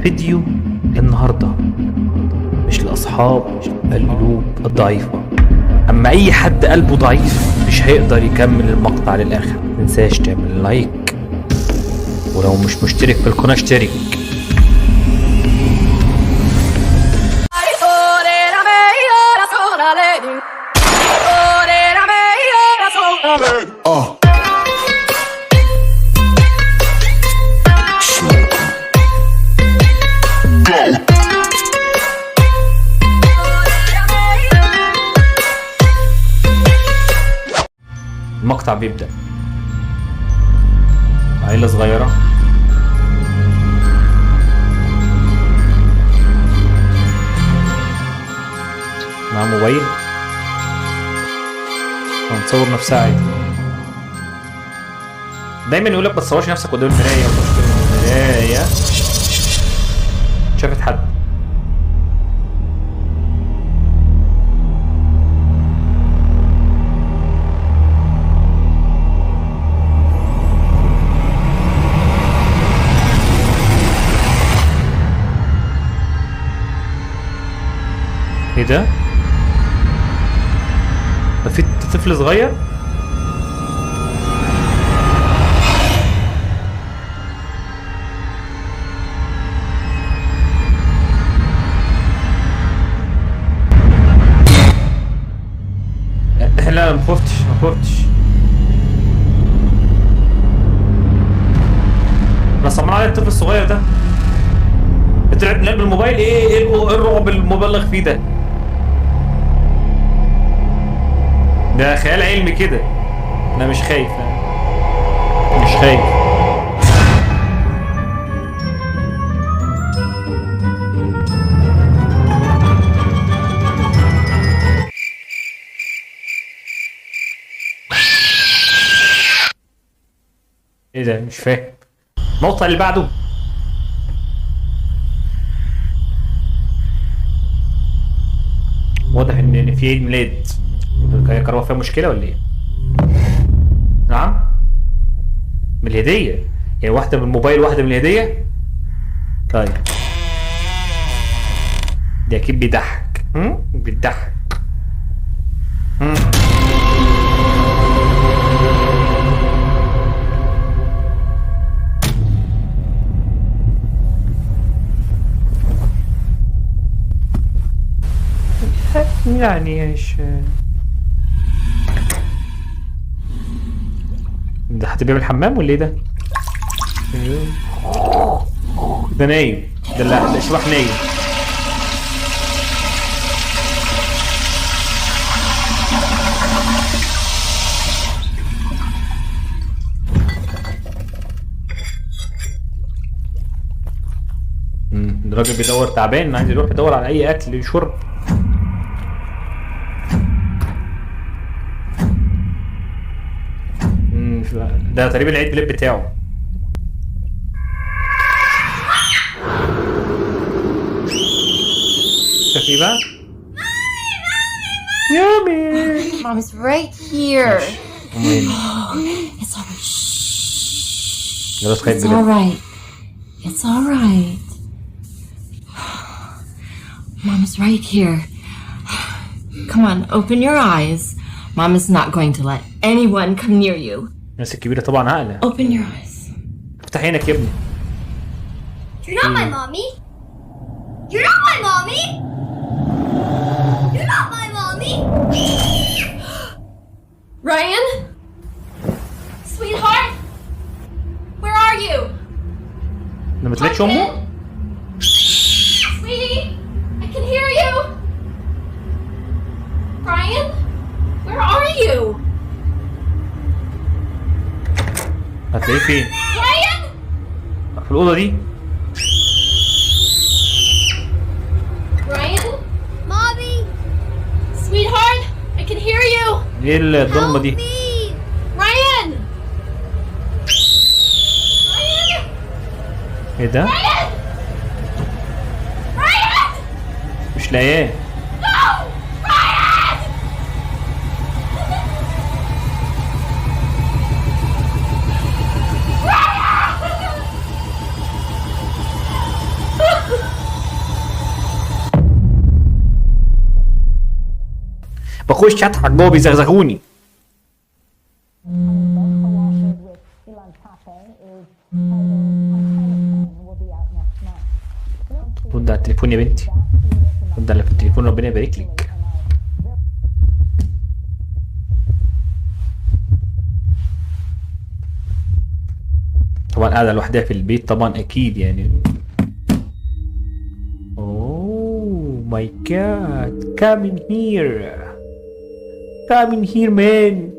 فيديو النهاردة مش لأصحاب القلوب الضعيفة. أما أي حد قلبه ضعيف مش هيقدر يكمل المقطع للآخر. متنساش تعمل لايك، ولو مش مشترك في القناة اشترك. المقطع بيبدأ عيلة صغيرة مع موبايل هنصور نفسها عادي. دايما يقولك ما تصورش نفسك قدام المراية. المراية شافت حد. ايه ده؟ ده في طفل صغير؟ لا ما خفتش. انا صمم على الطفل الصغير ده. بتلعب نلعب بالموبايل. ايه الرعب المبالغ فيه ده؟ ده خيال علمي كده. انا مش خايف. مش خايف. ايه ده؟ مش فاهم. المقطع اللي بعده واضح ان في عيد ميلاد. الكهرباء فيها مشكلة ولا ايه؟ نعم؟ من الهدية؟ يعني واحدة من الموبايل واحدة من الهدية؟ طيب دي اكيد بيضحك. بيضحك. يعني ايش ده؟ حد بيعمل حمام ولا ايه ده؟ ده نايم. ده لا شبح نايم. الراجل بيدور تعبان، عايز يروح يدور على اي اكل يشرب. ده تقريبا العيد ميلاد بتاعه. شايف ايه بقى؟ يامي. Mom is right here. It's alright. It's alright. Mom is right here. Come on, open your eyes. Mom is not going to let anyone come near you. الناس الكبيرة طبعا عاقلة. Open your eyes. افتح عينك يا ابني. You're not my mommy. You're not my mommy. You're not my mommy. Ryan? Sweetheart? Where are you? ما بتلاقيش امه؟ Sweetie? I can hear you. Ryan? Where are you? هتلاقيه فين؟ Ryan? في الأوضة دي. Ryan? Mommy. Sweetheart? I can hear you. ايه الضلمة دي؟ Ryan? Ryan? ايه ده؟ Ryan? Ryan? مش لاقياه. No! Ryan! Ryan! بخش اضحك جوه بيزغزغوني. رد على التليفون يا بنتي، رد على التليفون، ربنا يبارك لك. طبعا قاعدة لوحدها في البيت طبعا اكيد يعني. اوه ماي جاد، come in here, come in here man.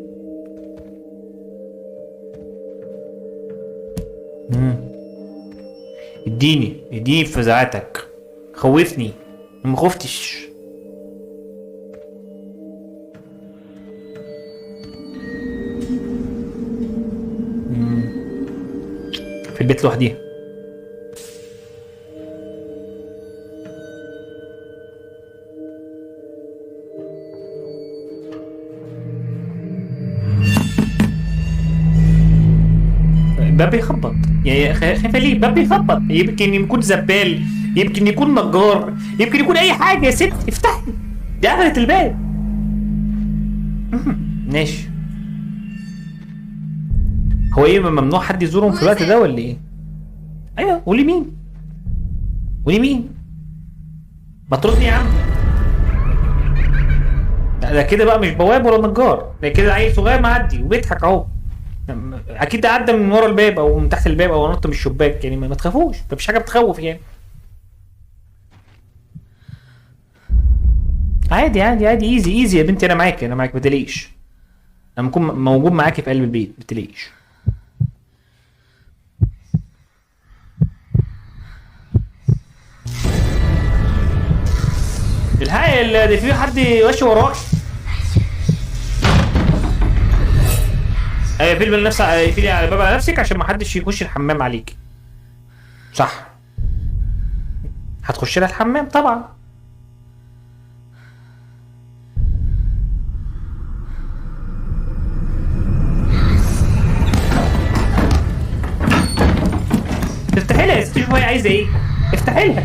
اديني في فزعتك، خوفني، ما خفتش. في البيت لوحدي. باب بيخبط يعني، خايفه ليه؟ باب بيخبط، يمكن يكون زبال، يمكن يكون نجار، يمكن يكون اي حاجه. يا ست افتحي، دي قفلت الباب. ماشي. هو ايه ممنوع حد يزورهم في الوقت ده ولا ايه؟ ايوه قولي مين؟ قولي مين؟ ما تردني يا عم. ده كده بقى مش بواب ولا نجار، ده كده عيل صغير معدي وبيضحك اهو. اكيد ده عدى من ورا الباب او من تحت الباب او نط من الشباك يعني. ما تخافوش، مفيش حاجه بتخوف يعني. عادي عادي عادي، ايزي يا بنتي، انا معاكي ما تقلقيش. انا بكون موجود معاكي في قلب البيت، ما تقلقيش. الحقيقة ده في حد ماشي وراك. اقفل نفسك، اقفلي على الباب على نفسك عشان ما حدش يخش الحمام عليكي. صح، هتخش لها الحمام طبعا. افتحي لها يا ستي، شوفي هي عايزه ايه. افتحي لها،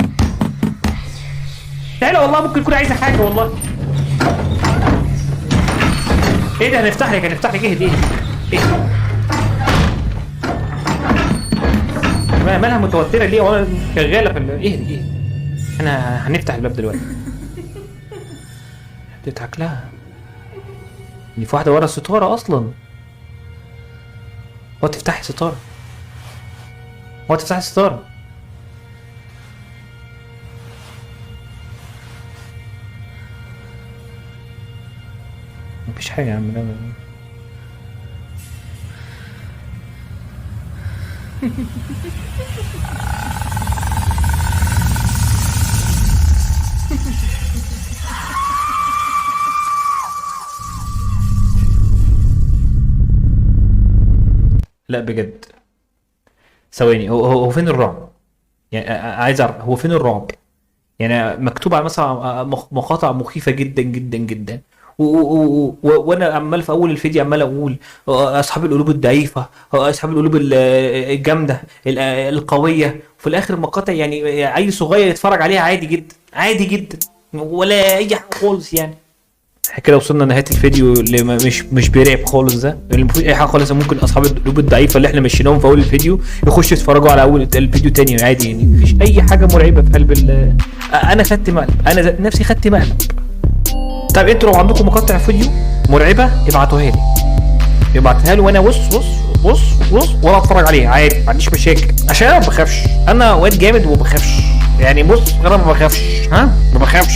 افتحي لها والله، ممكن تكون عايزه حاجه والله. ايه ده؟ هنفتح لك اهدي ايه؟ مالها متوتره ليه وانا شغاله في اهدي. انا هنفتح الباب دلوقتي. بتضحك لها، دي في واحده ورا الستاره اصلا. هو تفتحي ستاره، مفيش حاجه يا عم. لا بجد، ثواني، هو فين الرعب؟ يعني عايز اعرف هو فين الرعب؟ يعني مكتوب على مثلا مقاطع مخيفه جدا جدا جدا، وانا عمال في اول الفيديو عمال اقول اصحاب القلوب الضعيفه، اصحاب القلوب الجامده القويه، وفي الاخر مقاطع يعني عيل صغير يتفرج عليها عادي جدا عادي جدا ولا اي حاجه خالص يعني. كده وصلنا لنهايه الفيديو اللي مش بيرعب خالص، ده اللي مفيش اي حاجه خالص. ممكن اصحاب القلوب الضعيفه اللي احنا مشيناهم في اول الفيديو يخشوا يتفرجوا على اول الفيديو تاني عادي يعني. مفيش اي حاجه مرعبه في قلب انا خدت مقلب، انا ذات نفسي خدت مقلب. طيب انتوا لو عندكم مقاطع فيديو مرعبه ابعتوها لي، وانا بص وانا اتفرج عليها عادي، ما عنديش مشاكل، عشان انا ما بخافش. انا واد جامد وما بخافش يعني. بص انا ما بخافش، ما بخافش.